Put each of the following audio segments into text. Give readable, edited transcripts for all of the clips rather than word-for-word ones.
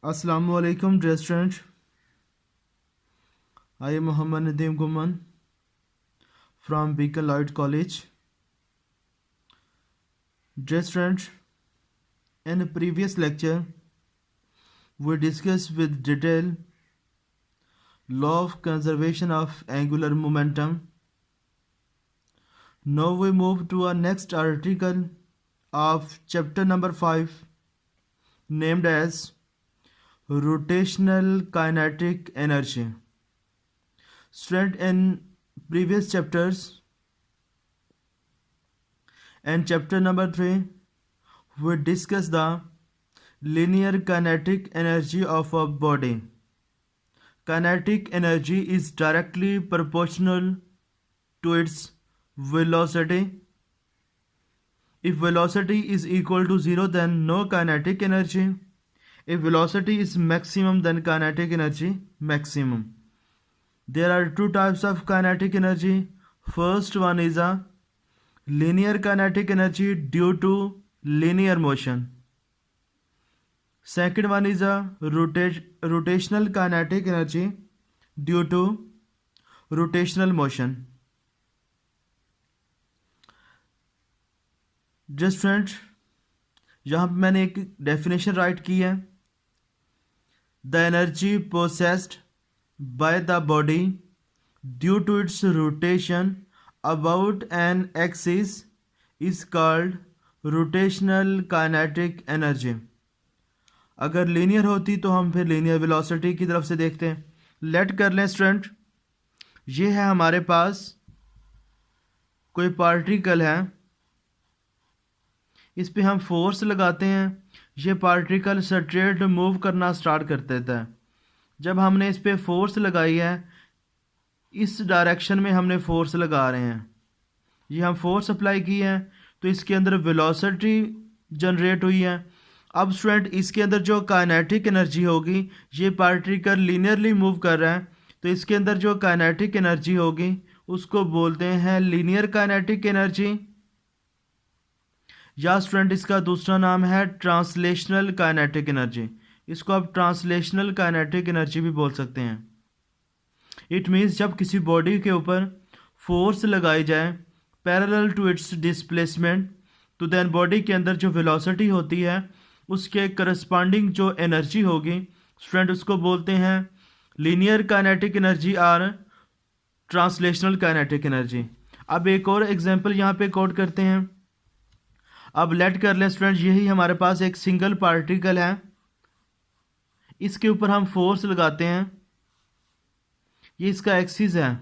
Assalamualaikum dear students. I am Muhammad Nadeem Guman from Beacon Light College. Dear students, in a previous lecture we discussed with detail law of conservation of angular momentum. Now we move to our next article of chapter number 5 named as rotational kinetic energy. Student, in previous chapters and chapter number 3 we discussed the linear kinetic energy of a body. Kinetic energy is directly proportional to its velocity. If velocity is equal to 0, then no kinetic energy. If velocity is maximum, then kinetic energy maximum. There are two types of kinetic energy. First one is a linear kinetic energy due to linear motion. Second one is a rotational kinetic energy due to rotational motion. Just friends, यहाँ पे मैंने एक definition right की है. The energy possessed by the body due to its rotation about an axis is called rotational kinetic energy. अगर linear होती तो हम फिर लीनियर वेलोसिटी की तरफ से देखते हैं. लेट कर लें स्टूडेंट, ये है हमारे पास कोई पार्टिकल है, इस पे हम फोर्स लगाते हैं, ये पार्टिकल स्ट्रेट मूव करना स्टार्ट कर देता है. जब हमने इस पे फोर्स लगाई है, इस डायरेक्शन में हमने फोर्स लगा रहे हैं, ये हम फोर्स अप्लाई की है तो इसके अंदर वेलोसिटी जनरेट हुई है. अब स्टूडेंट, इसके अंदर जो काइनेटिक एनर्जी होगी, ये पार्टिकल लीनियरली मूव कर रहा है तो इसके अंदर जो काइनेटिक एनर्जी होगी उसको बोलते हैं लीनियर काइनेटिक एनर्जी, या स्टूडेंट इसका दूसरा नाम है ट्रांसलेशनल काइनेटिक एनर्जी. इसको आप ट्रांसलेशनल काइनेटिक एनर्जी भी बोल सकते हैं. इट मीन्स जब किसी बॉडी के ऊपर फोर्स लगाई जाए पैरेलल टू इट्स डिस्प्लेसमेंट, तो देन बॉडी के अंदर जो वेलोसिटी होती है उसके करस्पॉन्डिंग जो एनर्जी होगी स्टूडेंट, उसको बोलते हैं लीनियर काइनेटिक एनर्जी और ट्रांसलेशनल काइनेटिक एनर्जी. अब एक और एग्जांपल यहाँ पे कोट करते हैं. अब लेट कर लें स्टूडेंट, यही हमारे पास एक सिंगल पार्टिकल है, इसके ऊपर हम फोर्स लगाते हैं, ये इसका एक्सिस है.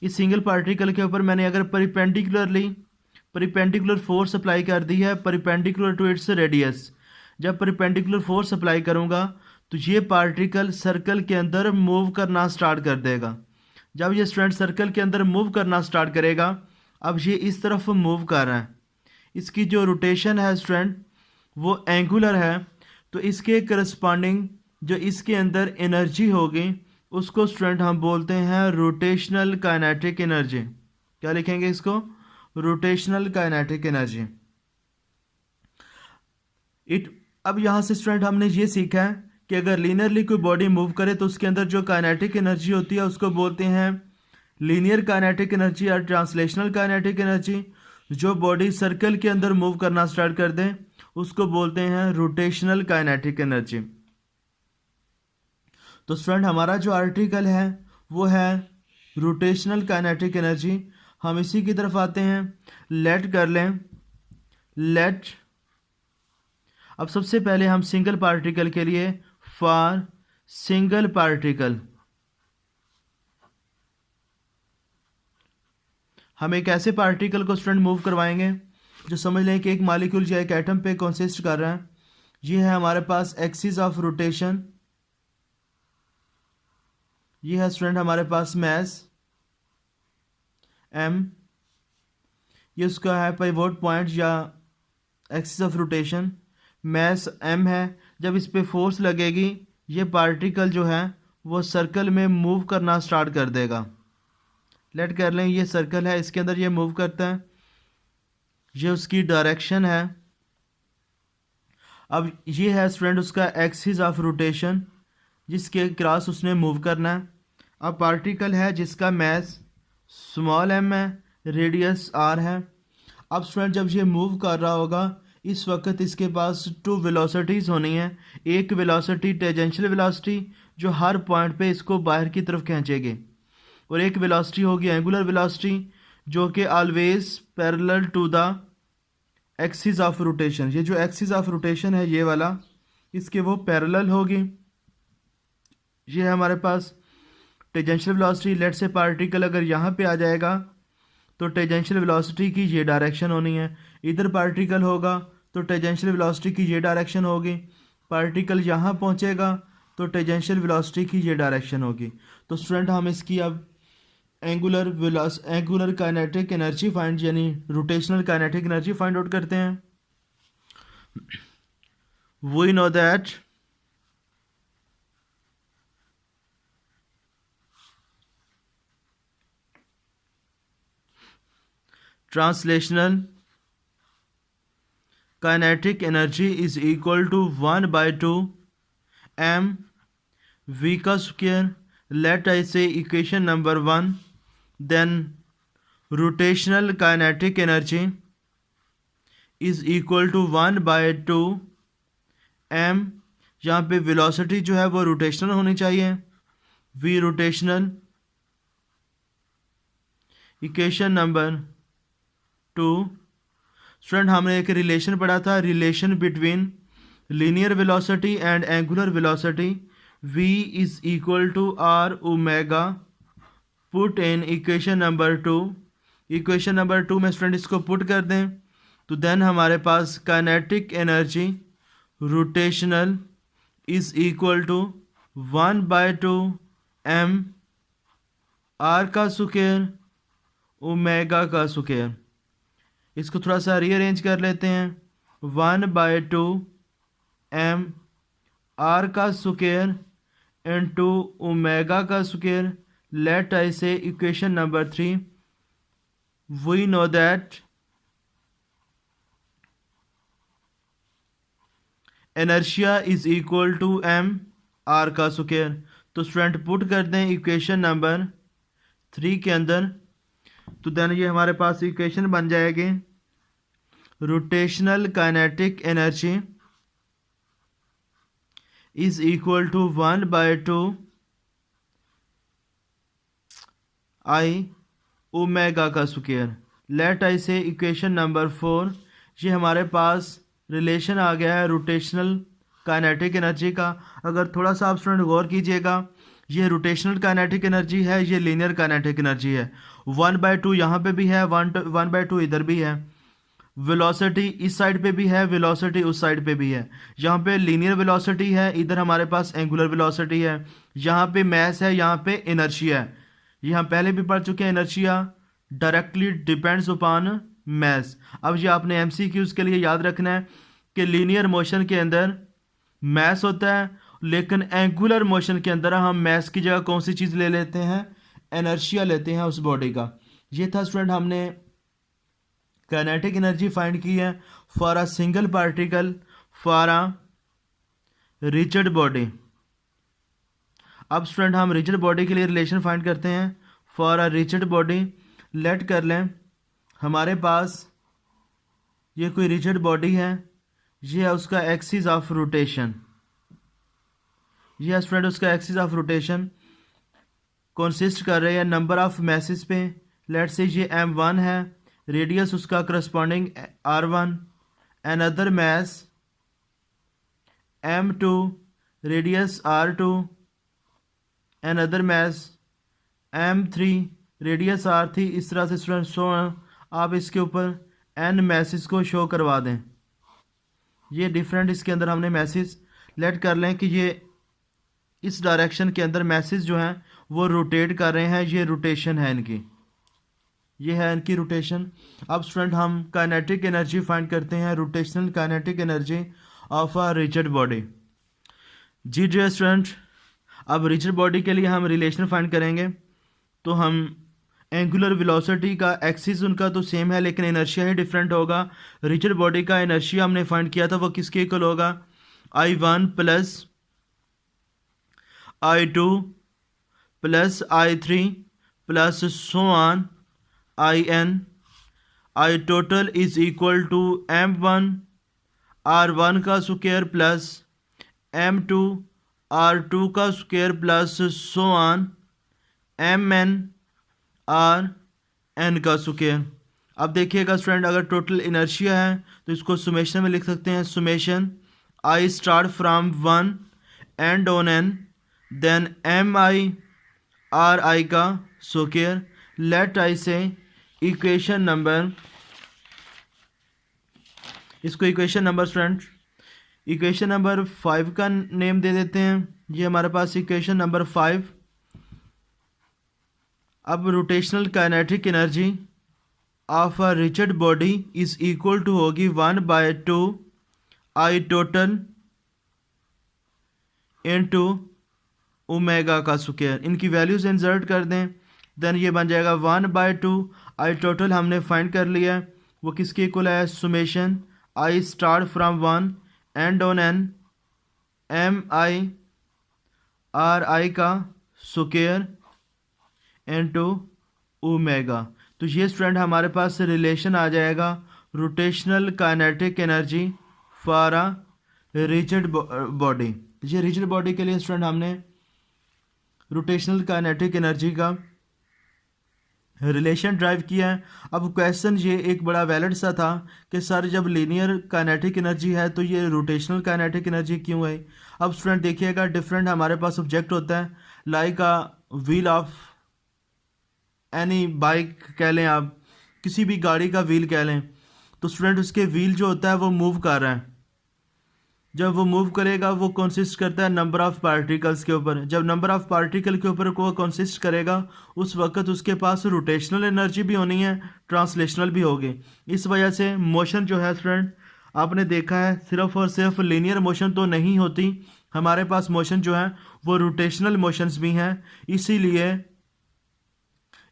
इस सिंगल पार्टिकल के ऊपर मैंने अगर परिपेंडिकुलर फोर्स अप्लाई कर दी है परिपेंडिकुलर टू इट्स रेडियस. जब परिपेंडिकुलर फोर्स अप्लाई करूंगा तो ये पार्टिकल सर्कल के अंदर मूव करना स्टार्ट कर देगा. जब ये स्टूडेंट सर्कल के अंदर मूव करना स्टार्ट करेगा, अब ये इस तरफ मूव कर रहा है, इसकी जो रोटेशन है स्टूडेंट वो एंगुलर है, तो इसके करस्पॉन्डिंग जो इसके अंदर एनर्जी होगी उसको स्टूडेंट हम बोलते हैं रोटेशनल काइनेटिक एनर्जी. क्या लिखेंगे इसको? Rotational kinetic energy. अब यहाँ से स्टूडेंट हमने ये सीखा है कि अगर लीनियरली कोई बॉडी मूव करे तो उसके अंदर जो काइनेटिक एनर्जी होती है उसको बोलते हैं लीनियर काइनेटिक एनर्जी और ट्रांसलेशनल काइनेटिक एनर्जी. जो बॉडी सर्कल के अंदर मूव करना स्टार्ट कर दे उसको बोलते हैं रोटेशनल काइनेटिक एनर्जी. तो स्टूडेंट, हमारा जो आर्टिकल है वो है रोटेशनल काइनेटिक एनर्जी. हम इसी की तरफ आते हैं. लेट कर लें, लेट. अब सबसे पहले हम सिंगल पार्टिकल के लिए फॉर सिंगल पार्टिकल हम एक ऐसे पार्टिकल को स्टूडेंट मूव करवाएंगे जो समझ लें कि एक मॉलिक्यूल या एक एटम पे कंसिस्ट कर रहा है. ये है हमारे पास एक्सिस ऑफ रोटेशन, ये है स्टूडेंट हमारे पास मैस एम, ये उसका है पाइवोट पॉइंट या axis of rotation. Mass M है. जब इस पे फोर्स लगेगी ये पार्टिकल जो है वो सर्कल में मूव करना स्टार्ट कर देगा. लेट कर लें ये सर्कल है, इसके अंदर ये मूव करता है, ये उसकी डायरेक्शन है. अब ये है स्टूडेंट उसका एक्सिस ऑफ रोटेशन जिसके क्रॉस उसने मूव करना है। अब पार्टिकल है जिसका मैस स्मॉल m है, रेडियस r है। अब स्टूडेंट जब ये मूव कर रहा होगा इस वक्त इसके पास टू वेलोसिटीज़ होनी है। एक वेलोसिटी टेंजेंशियल वेलोसिटी जो हर पॉइंट पे इसको बाहर की तरफ खींचेगी, और एक वेलोसिटी होगी एंगुलर वेलोसिटी जो कि always parallel to the axis of rotation. ये जो एक्सिस ऑफ रोटेशन है ये वाला, इसके वो पैरेलल होगी। ये है हमारे पास टेंजेंशियल वेलोसिटी। लेट से पार्टिकल अगर यहाँ पे आ जाएगा तो टेंजेंशियल वेलोसिटी की ये डायरेक्शन होनी है। इधर पार्टिकल होगा तो टेंजेंशियल वेलोसिटी की ये डायरेक्शन होगी। पार्टिकल यहाँ पहुँचेगा तो टेंजेंशियल वेलोसिटी की ये डायरेक्शन होगी। तो स्टूडेंट हम इसकी अब एंगुलर काइनेटिक एनर्जी फाइंड यानी rotational kinetic energy find out करते हैं। We know that translational kinetic energy is equal to 1/2 m v का square. Let I say equation number 1। Then rotational kinetic energy is equal to 1/2 m। यहाँ पे velocity जो है वो rotational होनी चाहिए, v rotational. Equation number 2। Student हमने एक रिलेशन पढ़ा था, relation between linear velocity and angular velocity. v is equal to r omega. Put in equation number 2। Equation number 2 में स्टूडेंट इसको पुट कर दें तो देन हमारे पास kinetic energy rotational is equal to 1/2 m r का स्क्वायर ओमेगा का square. इसको थोड़ा सा रीअरेंज कर लेते हैं। 1/2 m r का स्क्वायर इंटू ओमेगा का square. Let I say equation number 3। We know that inertia is equal to m r का स्क्वायर। तो स्टूडेंट पुट कर दें इक्वेशन नंबर 3 के अंदर तो देन ये हमारे पास इक्वेशन बन जाएगी। Rotational kinetic energy is equal to 1/2 I omega का square. Let I say equation number 4। ये हमारे पास रिलेशन आ गया है रोटेशनल काइनेटिक एनर्जी का। अगर थोड़ा सा आप स्टूडेंट गौर कीजिएगा, ये रोटेशनल काइनेटिक एनर्जी है, ये लीनियर काइनेटिक एनर्जी है। 1/2 यहाँ पे भी है, 1/2 इधर भी है। वेलोसिटी इस साइड पे भी है, वेलोसिटी उस साइड पे भी है। यहाँ पे लीनियर वेलोसिटी है, इधर हमारे पास एंगुलर वेलोसिटी है। यहाँ पे मैस है, यहाँ पे इनर्शिया है। ये हम पहले भी पढ़ चुके हैं, inertia directly depends upon mass. अब ये आपने एमसीक्यूज़ के लिए याद रखना है कि लीनियर मोशन के अंदर मैस होता है, लेकिन एंगुलर मोशन के अंदर हम मैस की जगह कौन सी चीज़ ले लेते हैं, इनर्शिया लेते हैं उस बॉडी का। ये था स्टूडेंट हमने काइनेटिक एनर्जी फाइंड की है for a single particle for a rigid body. अब स्टूडेंट हम रिजिड बॉडी के लिए रिलेशन फाइंड करते हैं for a rigid body. Let कर लें हमारे पास ये कोई रिजिड बॉडी है, ये है उसका एक्सिस ऑफ रोटेशन। ये है स्टूडेंट उसका एक्सिस ऑफ रोटेशन कंसिस्ट कर रहे हैं नंबर ऑफ मैसेज पे। लेट से ये m1 है, रेडियस उसका corresponding r1। Another mass m2, radius r2। Another mass m3, radius r3। इस तरह से स्टूडेंट शो आप इसके ऊपर n मैसेज को शो करवा दें। ये डिफरेंट इसके अंदर हमने मैसेज लेट कर लें कि ये इस डायरेक्शन के अंदर मैसेज जो हैं वो रोटेट कर रहे हैं। ये रोटेशन है इनकी, ये है इनकी रोटेशन। अब स्टूडेंट हम काइनेटिक एनर्जी फाइंड करते हैं, rotational kinetic energy of a rigid body. जी डियर स्टूडेंट, अब रिजिड बॉडी के लिए हम रिलेशन फाइंड करेंगे तो हम एंगुलर वेलोसिटी का एक्सिस उनका तो सेम है लेकिन इनर्शिया ही डिफरेंट होगा। रिजिड बॉडी का इनर्शिया हमने फाइंड किया था, वो किसके इक्वल होगा, I1 plus I2 plus I3 plus so on IN। I total is equal to M1 R1 का स्क्वायर प्लस M2 R2 का square plus so on MN RN का स्क्वायर। अब देखिएगा स्टूडेंट, अगर टोटल इनर्शिया है तो इसको सुमेशन में लिख सकते हैं, summation I start from 1 and on N then MI RI का square. Let I say equation number, इसको equation number student equation number 5 का नेम दे देते हैं। ये हमारे पास इक्वेशन नंबर 5। अब rotational kinetic energy of a rigid body is equal to होगी 1/2 I total into omega का स्क्वायर। इनकी वैल्यूज इंसर्ट कर दें, देन ये बन जाएगा 1/2 I टोटल हमने फाइंड कर लिया है, वो किसके इक्वल है, summation I start from 1 and on N MI RI का स्क्वायर इनटू ओमेगा। तो ये स्टूडेंट हमारे पास रिलेशन आ जाएगा rotational kinetic energy for a rigid body. ये रिजिड बॉडी के लिए स्टूडेंट हमने रोटेशनल काइनेटिक एनर्जी का रिलेशन ड्राइव किया है। अब क्वेश्चन ये एक बड़ा वैलिड सा था कि सर जब लीनियर काइनेटिक एनर्जी है तो ये रोटेशनल काइनेटिक एनर्जी क्यों है। अब स्टूडेंट देखिएगा, डिफरेंट हमारे पास ऑब्जेक्ट होता है, like a wheel of any bike कह लें, आप किसी भी गाड़ी का व्हील कह लें, तो स्टूडेंट उसके व्हील जो होता है वो मूव कर रहा है। जब वो मूव करेगा वो कंसिस्ट करता है नंबर ऑफ़ पार्टिकल्स के ऊपर। जब नंबर ऑफ़ पार्टिकल के ऊपर वो कंसिस्ट करेगा उस वक्त उसके पास रोटेशनल एनर्जी भी होनी है, ट्रांसलेशनल भी होगी। इस वजह से मोशन जो है स्टूडेंट आपने देखा है सिर्फ और सिर्फ लीनियर मोशन तो नहीं होती, हमारे पास मोशन जो है वो रोटेशनल मोशंस भी हैं। इसीलिए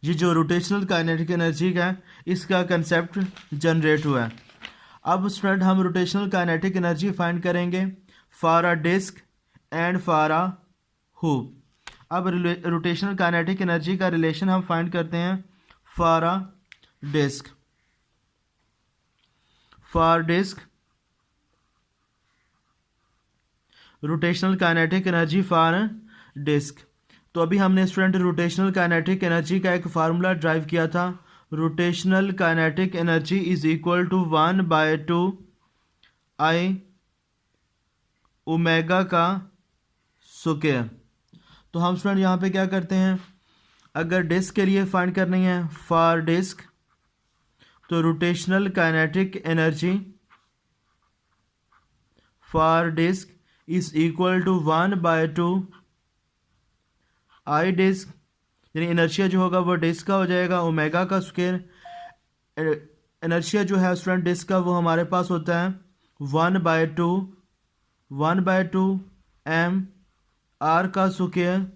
ये जो रोटेशनल काइनेटिक एनर्जी है इसका कंसेप्ट जनरेट हुआ है। अब स्टूडेंट हम रोटेशनल काइनेटिक एनर्जी फाइंड करेंगे for a disc and for a hoop. अब रोटेशनल काइनेटिक एनर्जी का रिलेशन हम फाइंड करते हैं for a disc. For disc rotational kinetic energy for disc. तो अभी हमने स्टूडेंट रोटेशनल काइनेटिक एनर्जी का एक फार्मूला ड्राइव किया था, rotational kinetic energy is equal to 1/2 I omega का स्क्वायर। तो हम स्टूडेंट यहाँ पे क्या करते हैं, अगर डिस्क के लिए फाइंड करनी है फॉर डिस्क तो rotational kinetic energy for disc is equal to 1/2 I disc, यानी इनर्शिया जो होगा वो डिस्क का हो जाएगा ओमेगा का स्क्वायर। इनर्शिया जो है स्टूडेंट डिस्क का वो हमारे पास होता है 1/2 M R का स्क्वायर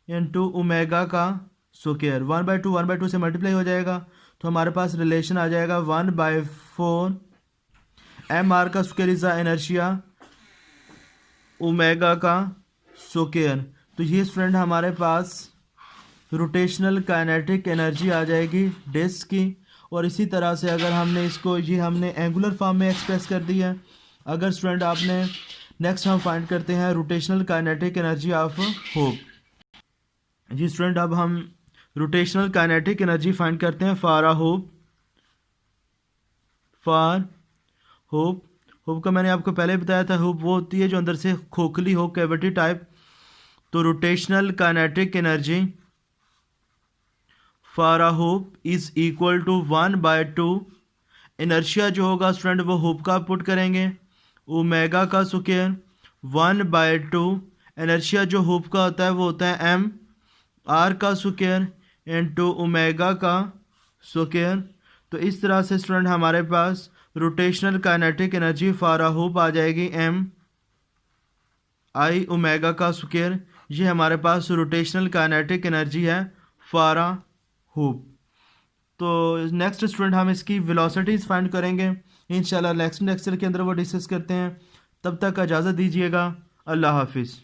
इंटू ओमेगा का स्क्वायर। 1/2 से मल्टीप्लाई हो जाएगा तो हमारे पास रिलेशन आ जाएगा 1/4 M R का square is the inertia omega का स्क्वायर। तो ये स्टूडेंट हमारे पास रोटेशनल काइनेटिक एनर्जी आ जाएगी डिस्क की। और इसी तरह से अगर हमने इसको ये हमने एंगुलर फॉर्म में एक्सप्रेस कर दिया है। अगर स्टूडेंट आपने नेक्स्ट हम फाइंड करते हैं rotational kinetic energy of hoop. जी स्टूडेंट अब हम रोटेशनल काइनेटिक एनर्जी फाइंड करते हैं for a hoop. For hoop, hoop का मैंने आपको पहले बताया था, होप वो होती है जो अंदर से खोखली हो, कैविटी टाइप। तो rotational kinetic energy for a hoop is equal to 1/2 inertia जो होगा स्टूडेंट वो होप का पुट करेंगे ओमेगा का स्क्वायर 1/2 इनर्शिया जो होप का होता है वो होता है M R का स्क्वायर इंटू ओमेगा का स्क्वायर। तो इस तरह से स्टूडेंट हमारे पास rotational kinetic energy for a hoop आ जाएगी M I ओमेगा का स्क्वायर। ये हमारे पास रोटेशनल काइनेटिक एनर्जी है फॉर अ हूप। तो नेक्स्ट स्टूडेंट हम इसकी वेलोसिटीज़ फाइंड करेंगे इंशाल्लाह नेक्स्ट लेक्चर के अंदर वो डिस्कस करते हैं। तब तक इजाज़त दीजिएगा। अल्लाह हाफिज़।